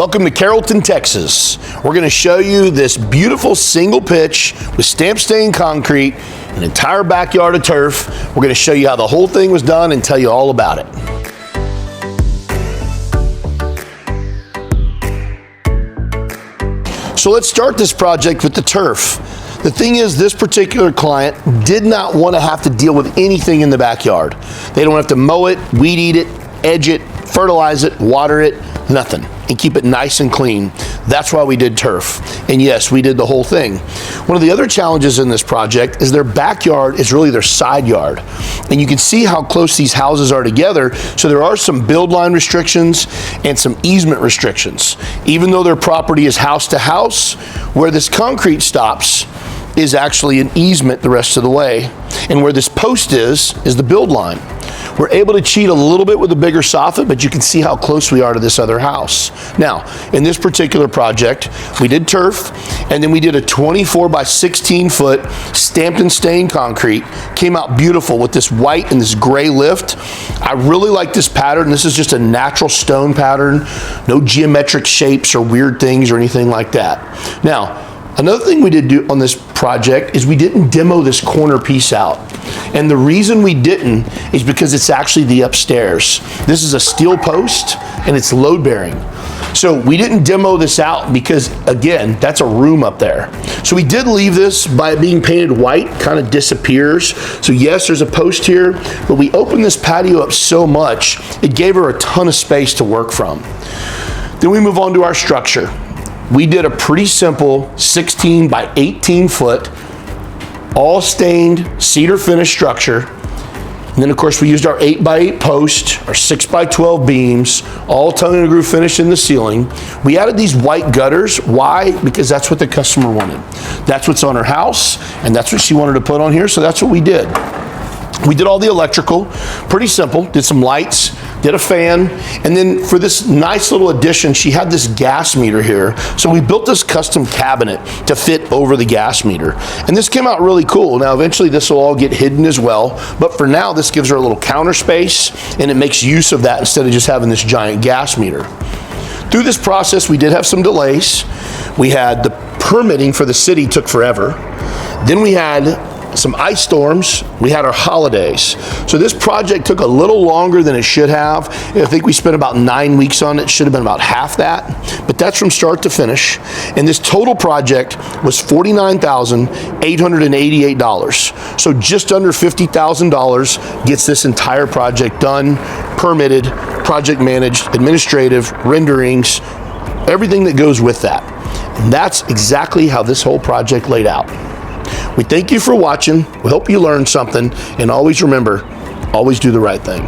Welcome to Carrollton, Texas. We're going to show you this beautiful single pitch with stamp stained concrete, an entire backyard of turf. We're going to show you how the whole thing was done and tell you all about it. So let's start this project with the turf. The thing is, this particular client did not want to have to deal with anything in the backyard. They don't have to mow it, weed eat it, edge it, fertilize it, water it, nothing, and keep it nice and clean. That's why we did turf. And yes, we did the whole thing. One of the other challenges in this project is their backyard is really their side yard. And you can see how close these houses are together. So there are some build line restrictions and some easement restrictions. Even though their property is house to house, where this concrete stops is actually an easement the rest of the way. And where this post is the build line. We're able to cheat a little bit with a bigger soffit, but you can see how close we are to this other house. Now, in this particular project, we did turf, and then we did a 24 by 16 foot stamped and stained concrete. Came out beautiful with this white and this gray lift. I really like this pattern. This is just a natural stone pattern, no geometric shapes or weird things or anything like that. Now, another thing we did do on this project is we didn't demo this corner piece out. And the reason we didn't is because it's actually the upstairs. This is a steel post and it's load bearing. So we didn't demo this out because, again, that's a room up there. So we did leave this by it being painted white, kind of disappears. So yes, there's a post here, but we opened this patio up so much, it gave her a ton of space to work from. Then we move on to our structure. We did a pretty simple 16 by 18 foot, all stained cedar finish structure. And then of course we used our 8 by 8 post, our 6 by 12 beams, all tongue and groove finish in the ceiling. We added these white gutters. Why? Because that's what the customer wanted. That's what's on her house, and that's what she wanted to put on here, so that's what we did. We did all the electrical, pretty simple, did some lights, did a fan, and then for this nice little addition, she had this gas meter here. So we built this custom cabinet to fit over the gas meter. And this came out really cool. Now, eventually this will all get hidden as well, but for now, this gives her a little counter space, and it makes use of that instead of just having this giant gas meter. Through this process, we did have some delays. We had the permitting for the city took forever. Then we had some ice storms, we had our holidays. So this project took a little longer than it should have. I think we spent about 9 weeks on it. Should have been about half that, but that's from start to finish. And this total project was $49,888. So just under $50,000 gets this entire project done, permitted, project managed, administrative, renderings, everything that goes with that. And that's exactly how this whole project laid out. We thank you for watching. We hope you learned something, and always remember, always do the right thing.